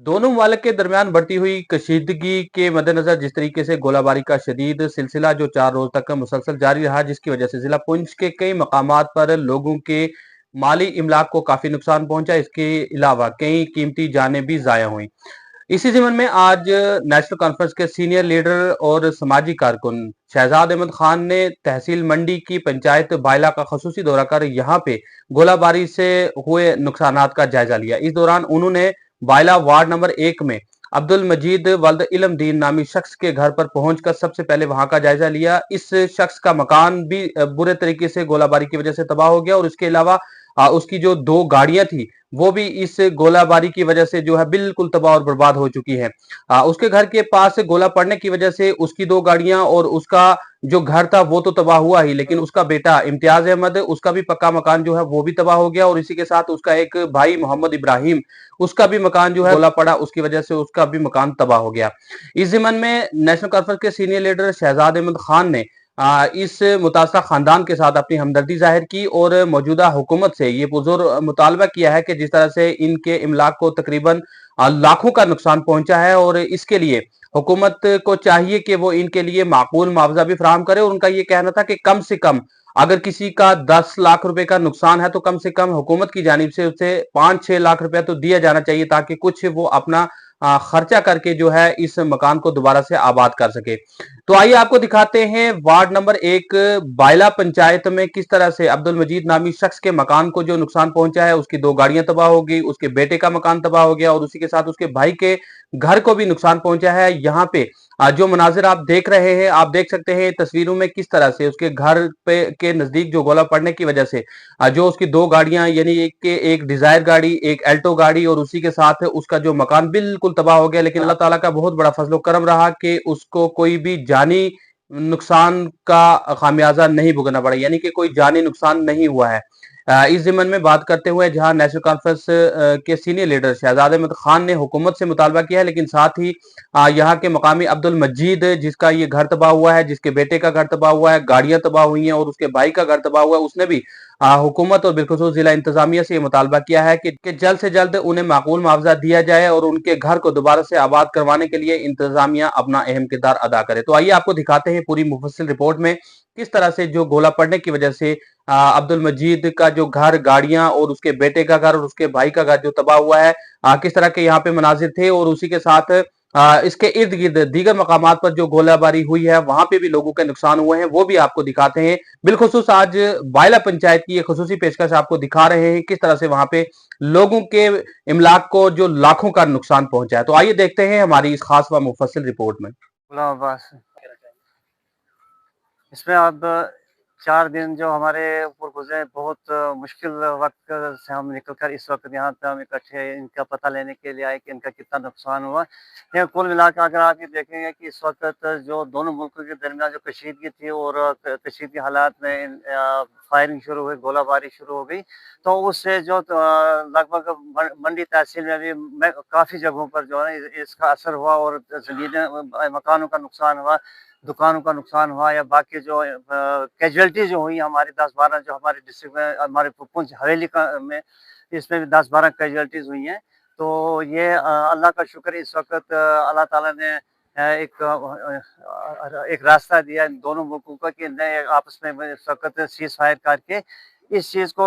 दोनों ममालिक के दरमियान बढ़ती हुई कशीदगी के मद्देनजर जिस तरीके से गोलाबारी का शदीद सिलसिला जो 4 रोज तक मुसलसल जारी रहा, जिसकी वजह से जिला पुंछ के कई मकामात पर लोगों के माली इमलाक को काफी नुकसान पहुंचा। इसके अलावा कई कीमती जानें भी जाया हुई। इसी ज़िम्न में आज नेशनल कॉन्फ्रेंस के सीनियर लीडर और समाजी कारकुन शहजाद अहमद खान ने तहसील मंडी की पंचायत बायला का खसूसी दौरा कर यहाँ पे गोलाबारी से हुए नुकसानात का जायजा लिया। इस दौरान उन्होंने बायला वार्ड नंबर 1 में अब्दुल मजीद वल्द इल्म दीन नामी शख्स के घर पर पहुंचकर सबसे पहले वहां का जायजा लिया। इस शख्स का मकान भी बुरे तरीके से गोलाबारी की वजह से तबाह हो गया और इसके अलावा उसकी जो 2 गाड़ियां थी वो भी इस गोलाबारी की वजह से जो है बिल्कुल तबाह और बर्बाद हो चुकी है। उसके घर के पास गोला पड़ने की वजह से उसकी 2 गाड़ियां और उसका जो घर था वो तो तबाह हुआ ही, लेकिन उसका बेटा इम्तियाज अहमद उसका भी पक्का मकान जो है वो भी तबाह हो गया और इसी के साथ उसका एक भाई मोहम्मद इब्राहिम उसका भी मकान जो है गोला पड़ा, उसकी वजह से उसका भी मकान तबाह हो गया। इस जिमन में नेशनल कॉन्फ्रेंस के सीनियर लीडर शहजाद अहमद खान ने इस मुतासरा खानदान के साथ अपनी हमदर्दी जाहिर की और मौजूदा हुकूमत से ये पुरजोर मुतालबा किया है कि जिस तरह से इनके इमलाक को तकरीबन लाखों का नुकसान पहुंचा है और इसके लिए हुकूमत को चाहिए कि वो इनके लिए माकूल मुआवजा भी फराहम करे। और उनका ये कहना था कि कम से कम अगर किसी का 10 लाख रुपए का नुकसान है तो कम से कम हुकूमत की जानिब से उसे 5-6 लाख रुपया तो दिया जाना चाहिए ताकि कुछ वो अपना खर्चा करके जो है इस मकान को दोबारा से आबाद कर सके। तो आइए आपको दिखाते हैं वार्ड नंबर 1 बायला पंचायत में किस तरह से अब्दुल मजीद नामी शख्स के मकान को जो नुकसान पहुंचा है। उसकी 2 गाड़ियां तबाह हो गई, उसके बेटे का मकान तबाह हो गया और उसी के साथ उसके भाई के घर को भी नुकसान पहुंचा है। यहाँ पे जो मनाजिर आप देख रहे हैं, आप देख सकते हैं तस्वीरों में किस तरह से उसके घर पे के नजदीक जो गोला पड़ने की वजह से जो उसकी 2 गाड़ियां यानी एक डिजायर गाड़ी, एक एल्टो गाड़ी और उसी के साथ उसका जो मकान बिल्कुल तबाह हो गया। लेकिन अल्लाह ताला का बहुत बड़ा फजलो करम रहा कि उसको कोई भी जानी नुकसान का खामियाजा नहीं भुगतना पड़ा, यानी कि कोई जानी नुकसान नहीं हुआ है। इस जिमन में बात करते हुए जहां नेशनल कॉन्फ्रेंस के सीनियर लीडर शहजाद अहमद खान ने हुकूमत से मुतालबा किया है, लेकिन साथ ही यहाँ के मकामी अब्दुल मजीद जिसका ये घर तबाह हुआ है, जिसके बेटे का घर तबाह हुआ है, गाड़ियां तबाह हुई हैं और उसके भाई का घर तबाह हुआ है, उसने भी हुकूमत और बिलखुसूस जिला इंतजामिया से ये मुतालबा किया है कि जल्द से जल्द उन्हें माकूल मुआवजा दिया जाए और उनके घर को दोबारा से आबाद करवाने के लिए इंतजामिया अपना अहम किरदार अदा करे। तो आइए आपको दिखाते हैं पूरी मुफस्सिल रिपोर्ट में किस तरह से जो गोला पड़ने की वजह से अब्दुल मजीद का जो घर, गाड़ियां और उसके बेटे का घर और उसके भाई का घर जो तबाह हुआ है, किस तरह के यहाँ पे मनाजिर थे और उसी के साथ इसके इर्द गिर्द दीगर मकामात पर जो गोलाबारी हुई है वहां पे भी लोगों के नुकसान हुए हैं, वो भी आपको दिखाते हैं। बिलखुसूस आज बायला पंचायत की एक खसूसी पेशकश आपको दिखा रहे हैं किस तरह से वहां पे लोगों के इमलाक को जो लाखों का नुकसान पहुंचा है। तो आइए देखते हैं हमारी इस खास व मुफस्सिल रिपोर्ट में। गुलाम अब्बास, इसमें अब 4 दिन जो हमारे ऊपर गुजरे, बहुत मुश्किल वक्त से हम निकल कर इस वक्त यहाँ पे हम इकट्ठे इनका पता लेने के लिए आए कि इनका कितना नुकसान हुआ। ये कुल मिलाकर अगर आप ये देखेंगे कि इस वक्त जो दोनों मुल्कों के दरमियान जो कशीदगी थी और कशीदगी हालात में फायरिंग शुरू हुई, गोलाबारी शुरू हो गई, तो उससे जो लगभग मंडी तहसील में भी काफ़ी जगहों पर जो है इसका असर हुआ और ज़मीनें मकानों का नुकसान हुआ, दुकानों का नुकसान हुआ या बाकी जो कैजुअल्टीज़ जो हुई हमारी 10-12 जो हमारे डिस्ट्रिक्ट में हमारे पुंछ हवेली का में इसमें भी 10-12 कैजुअल्टीज़ हुई हैं। तो ये अल्लाह का शुक्र है इस वक़्त अल्लाह ताला ने एक रास्ता दिया इन दोनों मुल्कों का कि इन्हें आपस में इस वक़्त सीज़ फायर करके इस चीज़ को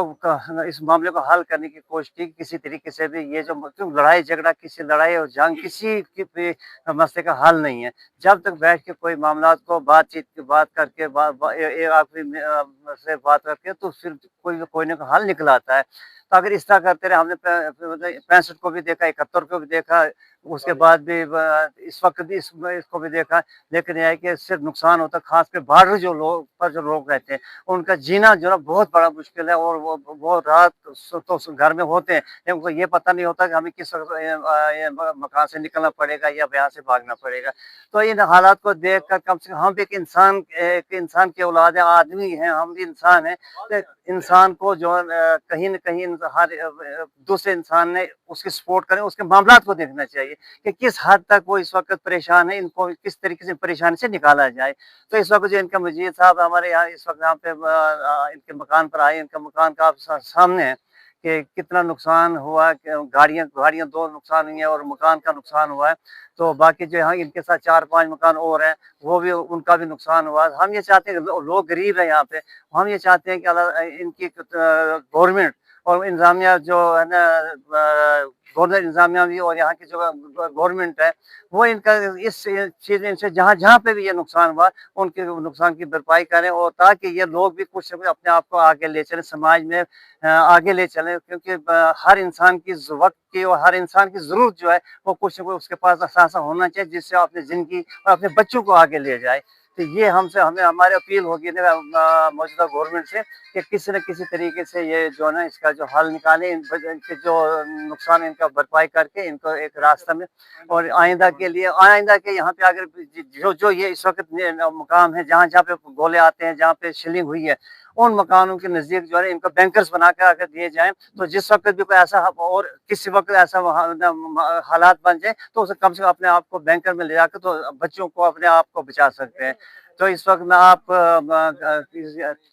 इस मामले को हल करने की कोशिश की किसी तरीके से भी। ये जो क्यों लड़ाई झगड़ा, किसी लड़ाई और जंग किसी की भी मसले का हल नहीं है। जब तक बैठ के कोई मामलात को बातचीत की बात करके आखिरी में से बात करके तो फिर कोई ना कोई हल निकल आता है। तो अगर इस तरह करते रहे, हमने 65 को भी देखा, 71 को भी देखा, उसके बाद भी इस वक्त भी इसको भी देखा, लेकिन यह है कि सिर्फ नुकसान होता है। खास कर बॉर्डर जो लोग रहते हैं उनका जीना जो है बहुत बड़ा मुश्किल है और वो रात तो घर में होते हैं, लेकिन उनको ये पता नहीं होता कि हमें किस वक्त मकान से निकलना पड़ेगा या यहाँ से भागना पड़ेगा। तो इन हालात को देख कर कम से कम हम भी एक इंसान के औलाद हैं, आदमी हैं, हम भी इंसान हैं। तो इंसान को जो कहीं न कहीं हर दूसरे इंसान ने उसकी सपोर्ट करें, उसके मामलात को देखना चाहिए कि किस हद तक वो इस वक़्त परेशान है, इनको किस तरीके से परेशानी से निकाला जाए। तो इस वक़्त जो इनका मजीद साहब हमारे यहाँ इस वक़्त यहाँ पे इनके मकान पर आए, इनका मकान का आप सामने है कि कितना नुकसान हुआ, गाड़ियाँ गाड़ियाँ 2 नुकसान हुई हैं और मकान का नुकसान हुआ है। तो बाकी जो यहाँ इनके साथ 4-5 मकान और हैं, वो भी उनका भी नुकसान हुआ है। हम ये चाहते हैं कि लोग गरीब हैं यहाँ पे, हम ये चाहते हैं कि इनकी गवर्नमेंट और इंतज़ामिया जो है ना, गवर्नर इंतज़ामिया भी और यहाँ की जो गवर्नमेंट है, वो इनका इस चीज़ इनसे जहाँ पे भी ये नुकसान हुआ, उनके नुकसान की भरपाई करें और ताकि ये लोग भी कुछ अपने आप को आगे ले चलें, समाज में आगे ले चलें, क्योंकि हर इंसान की वक़्त की और हर इंसान की ज़रूरत जो है, वो कुछ न कुछ उसके पास ऐसा होना चाहिए जिससे अपनी ज़िंदगी और अपने बच्चों को आगे ले जाए। तो ये हमें हमारी अपील होगी ना मौजूदा गवर्नमेंट से कि किसी न किसी तरीके से ये जो है ना इसका जो हल निकालें, इनके जो नुकसान इनका भरपाई करके इनको एक रास्ता में, और आइंदा के यहाँ पे अगर जो ये इस वक़्त मुकाम है जहाँ पे गोले आते हैं, जहाँ पे शेलिंग हुई है, उन मकानों के नज़दीक जो है इनको बैंकर्स बनाकर अगर दिए जाएँ, तो जिस वक़्त भी कोई ऐसा और किसी वक़्त ऐसा हालात बन जाए, तो उसे कम से कम अपने आप को बैंकर में ले जाकर तो बच्चों को अपने आप को बचा सकते हैं। तो इस वक़्त मैं आप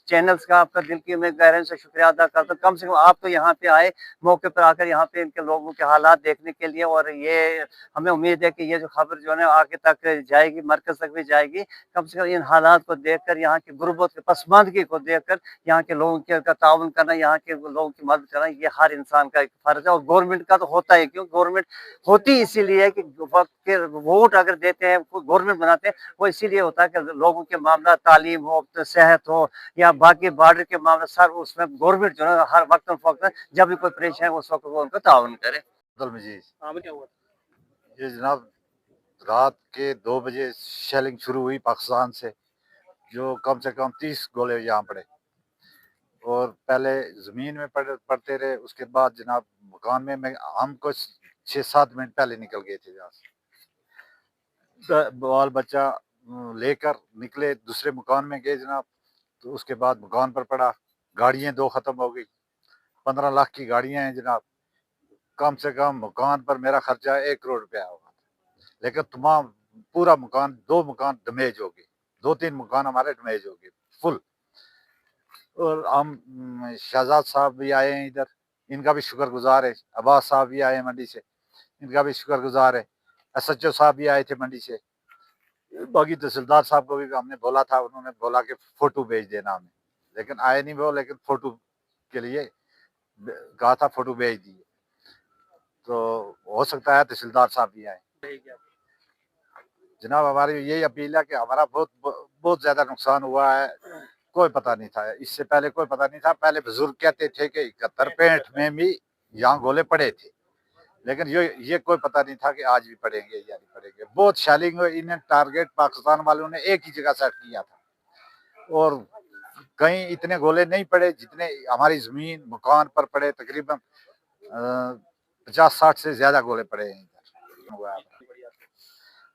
चैनल्स का आपका दिल की मैं गहराई से शुक्रिया अदा करता हूँ। कम से कम आप तो यहाँ पे आए, मौके पर आकर यहाँ पे इनके लोगों के हालात देखने के लिए, और ये हमें उम्मीद है कि ये जो खबर जो है ना आगे तक जाएगी, मरकज़ तक भी जाएगी। कम से कम इन हालात को देखकर, यहाँ की गुर्बत, पसमानदगी को देखकर यहाँ के लोगों के का ताउन करना, यहाँ के लोगों की मदद करना, ये हर इंसान का एक फ़र्ज़ है और गवर्नमेंट का तो होता है, क्योंकि गवर्नमेंट होती इसीलिए है कि वक़्त के वोट अगर देते हैं, गवर्नमेंट बनाते हैं, वो इसीलिए होता है कि लोगों के मामला तालीम हो, तो सेहत हो या बाकी बॉर्डर के मामला, सर उसमें गवर्नमेंट जो है हर वक़्त जब भी कोई परेशान है उस वक़्त वो उनको ताउन करे। अब्दुल मजीद, हाँ, वो क्या हुआ? ये जनाब रात के 2 बजे शेलिंग शुरू हुई पाकिस्तान से, जो कम से कम 30 गोले यहाँ पड़े और पहले ज़मीन में पड़ते रहे। उसके बाद जनाब मकान में हम कुछ 6-7 मिनट पहले निकल गए थे यहाँ से, बाल बच्चा लेकर निकले, दूसरे मकान में गए जनाब, तो उसके बाद मकान पर पड़ा, गाड़ियाँ 2 ख़त्म हो गई। 15 लाख की गाड़ियाँ हैं जनाब, कम से कम मकान पर मेरा खर्चा 1 करोड़ रुपया होगा, लेकिन तमाम पूरा मकान, 2 मकान डैमेज हो गए, 2-3 मकान हमारे डैमेज हो गए फुल। और हम शहजाद साहब भी आए हैं इधर, इनका भी शुक्रगुजार है। अब्बास साहब भी आए हैं मंडी से, इनका भी शुक्रगुजार है। एसएचओ साहब भी आए थे मंडी से। बाकी तहसीलदार साहब को भी हमने बोला था, उन्होंने बोला कि फोटो भेज देना हमें, लेकिन आए नहीं वो, लेकिन फोटो के लिए कहा था, फोटो भेज दिए। तो हो सकता है तहसीलदार साहब भी आए। जनाब हमारी यही अपील है कि हमारा बहुत ज्यादा नुकसान हुआ है, कोई पता नहीं था, इससे पहले कोई पता नहीं था। पहले बुजुर्ग कहते थे कि 71-65 में भी यहाँ गोले पड़े थे, लेकिन ये कोई पता नहीं था कि आज भी पड़ेंगे या नहीं पड़ेंगे। बहुत शेलिंग हुई, इन्हें टारगेट पाकिस्तान वालों ने एक ही जगह सेट किया था और कहीं इतने गोले नहीं पड़े जितने हमारी जमीन मकान पर पड़े। तकरीबन 50-60 से ज्यादा गोले पड़े हैं इधर।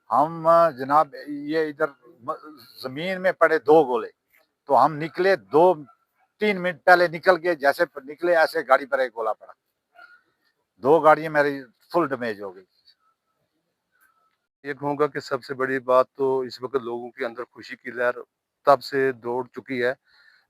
हम जनाब ये इधर जमीन में पड़े 2 गोले, तो हम निकले 2-3 मिनट पहले निकल के, जैसे निकले ऐसे गाड़ी पर एक गोला पड़ा, 2 गाड़ियां मेरी फुल डैमेज हो गई। ये कहूँगा कि सबसे बड़ी बात तो इस वक्त लोगों के अंदर खुशी की लहर तब से दौड़ चुकी है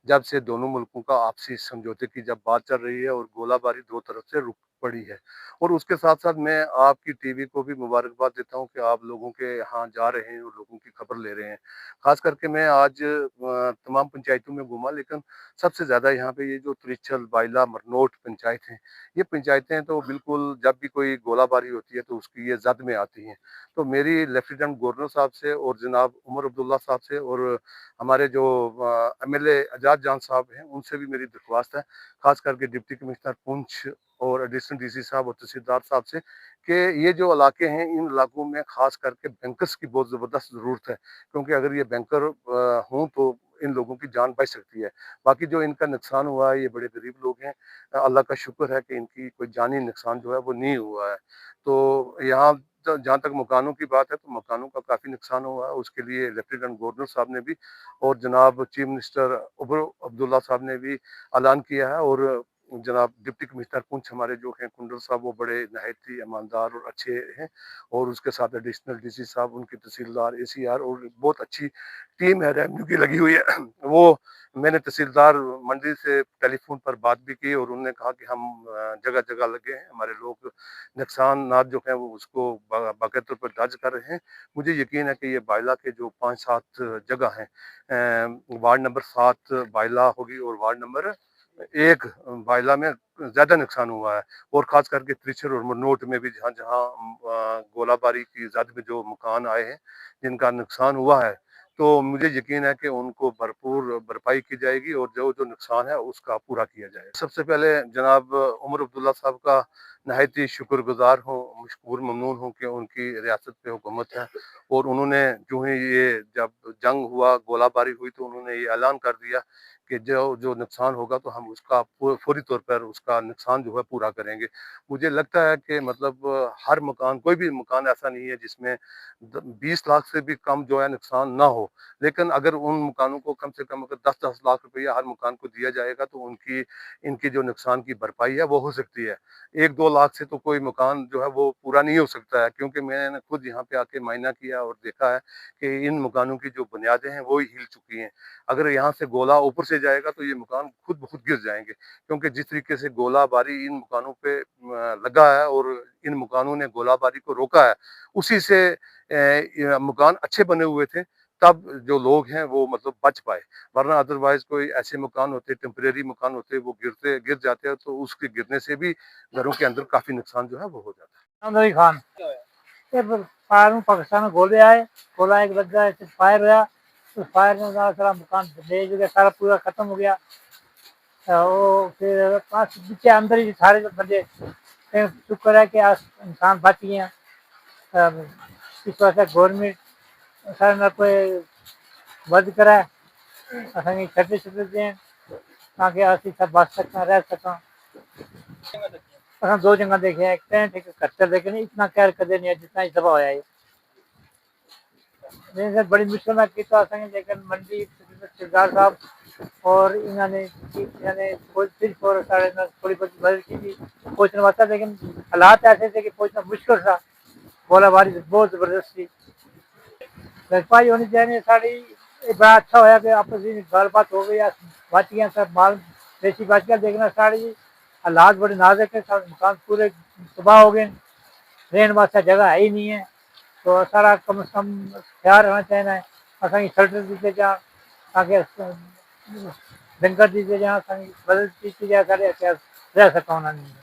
जब से दोनों मुल्कों का आपसी समझौते की जब बात चल रही है और गोलाबारी दो तरफ से रुक पड़ी है। और उसके साथ साथ मैं आपकी टीवी को भी मुबारकबाद देता हूँ कि आप लोगों के यहाँ जा रहे हैं और लोगों की खबर ले रहे हैं। खास करके मैं आज तमाम पंचायतों में घूमा, लेकिन सबसे ज़्यादा यहाँ पे ये जो त्रिछल, बाइला, मरनोट पंचायत हैं, ये पंचायतें तो बिल्कुल जब भी कोई गोलाबारी होती है तो उसकी ये जद में आती हैं। तो मेरी लेफ्टिनेंट गवर्नर साहब से और जनाब उमर अब्दुल्ला साहब से और हमारे जो एमएलए आजाद जान साहब हैं, उनसे भी मेरी दरख्वास्त है, खास करके डिप्टी कमिश्नर पुंछ और एडिशनल डीसी साहब और तहसीलदार साहब से, कि ये जो इलाके हैं, इन इलाकों में खास करके बैंकर्स की बहुत ज़बरदस्त ज़रूरत है, क्योंकि अगर ये बैंकर हों तो इन लोगों की जान बच सकती है। बाकी जो इनका नुकसान हुआ है, ये बड़े गरीब लोग हैं, अल्लाह का शुक्र है कि इनकी कोई जानी नुकसान जो है वो नहीं हुआ है। तो यहाँ जहाँ तक मकानों की बात है, तो मकानों का काफ़ी नुकसान हुआ है, उसके लिए लेफ्टिनेंट गवर्नर साहब ने भी और जनाब चीफ मिनिस्टर उमर अब्दुल्ला साहब ने भी ऐलान किया है और जनाब डिप्टी कमिश्नर पुंछ हमारे जो हैं कुंडल साहब, वो बड़े नहायत ही ईमानदार और अच्छे हैं, और उसके साथ एडिशनल डीसी साहब, उनकी तहसीलदार, एसीआर, और बहुत अच्छी टीम है रेवेन्यू की लगी हुई है। वो मैंने तहसीलदार मंडी से टेलीफोन पर बात भी की और उन्होंने कहा कि हम जगह जगह लगे हैं, हमारे लोग नुकसान जो हैं वो उसको बाकायदा तौर पर दर्ज कर रहे हैं। मुझे यकीन है कि ये बाइला के जो 5-7 जगह हैं, वार्ड नंबर 7 बाइला होगी और वार्ड नंबर 1 बाइला में ज़्यादा नुकसान हुआ है, और ख़ास करके त्रिचर और मनोट में भी जहाँ जहाँ गोलाबारी की ज़द में जो मकान आए हैं जिनका नुकसान हुआ है, तो मुझे यकीन है कि उनको भरपूर भरपाई की जाएगी और जो जो नुकसान है उसका पूरा किया जाएगा। सबसे पहले जनाब उमर अब्दुल्ला साहब का नहायत ही शुक्रगुजार हूँ, मशकूर ममनून हूँ कि उनकी रियासत पे हुकूमत है, और उन्होंने जो ही ये जब जंग हुआ, गोलाबारी हुई, तो उन्होंने ये ऐलान कर दिया कि जो जो नुकसान होगा तो हम उसका फौरी तौर पर उसका नुकसान जो है पूरा करेंगे। मुझे लगता है कि मतलब हर मकान, कोई भी मकान ऐसा नहीं है जिसमें 20 लाख से भी कम जो है नुकसान ना हो, लेकिन अगर उन मकानों को कम से कम अगर 10-10 लाख रुपया हर मकान को दिया जाएगा तो उनकी इनकी जो नुकसान की भरपाई है वो हो सकती है। 1-2 लाख से तो कोई मकान जो है वो पूरा नहीं हो सकता है, क्योंकि मैंने खुद यहाँ पे आके मायना किया और देखा है कि इन मकानों की जो बुनियादें हैं वो ही हिल चुकी हैं। अगर यहाँ से गोला ऊपर से जाएगा तो ये मकान खुद ब खुद गिर जाएँगे, क्योंकि जिस तरीके से गोलाबारी इन मकानों पे लगा है और इन मकानों ने गोलाबारी को रोका है, उसी से ये मकान अच्छे बने हुए थे, तब जो लोग हैं वो मतलब बच पाए, वरना अदरवाइज़ कोई ऐसे मकान होते, टेम्परेरी मकान होते, वो गिर जाते हैं, तो उसके गिरने से भी घरों के अंदर काफ़ी नुकसान जो है वो हो जाता है। अमरी खान ये फायर में पाकिस्तान में गोले आए, गोला एक लग गया, ऐसे फायर हुआ, उस फायर में सारा मकान डैमेज हो गया, सारा पूरा खत्म हो गया। वो फिर पास पीछे अंदर ही सारे बंदे, शुक्र है कि आज इंसान बच गए हैं। इस वजह से गवर्नमेंट सारे ना कोई मदद करे, असांखे छटे छटे दें ताकि असीं सब बच सकें, रह सकें। असां 2 जगह देखे हैं, एक टेंट एक खच्चर, लेकिन इतना कहर कदे नहीं है जितना इस दफा होया है। मैंने बड़ी मुश्किल में किया असांखे, लेकिन मंडी सरदार साहब और इन्होंने सिर्फ और साढ़े थोड़ी बहुत मदद की थी पहुँचने वास्ते, लेकिन हालात ऐसे थे कि पहुँचना मुश्किल था, गोलाबारी बहुत जबरदस्त थी। भरपाई होनी चाहिए साड़ी, बड़ा अच्छा होया कि आपस में गलबात हो गई, बच गया सब माल बेची बच गया, देखना साड़ी हालात बड़े नाजुक है, सब मकान पूरे तबाह हो गए, रहने वास्ते जगह है ही नहीं है, तो सारा कम से कम ख्याल रहना चाहिए। असांखे शेल्टर दीते जा, ताकि डंगर दीते जा, मदद की जाए, सारे रह सकें उन्होंने।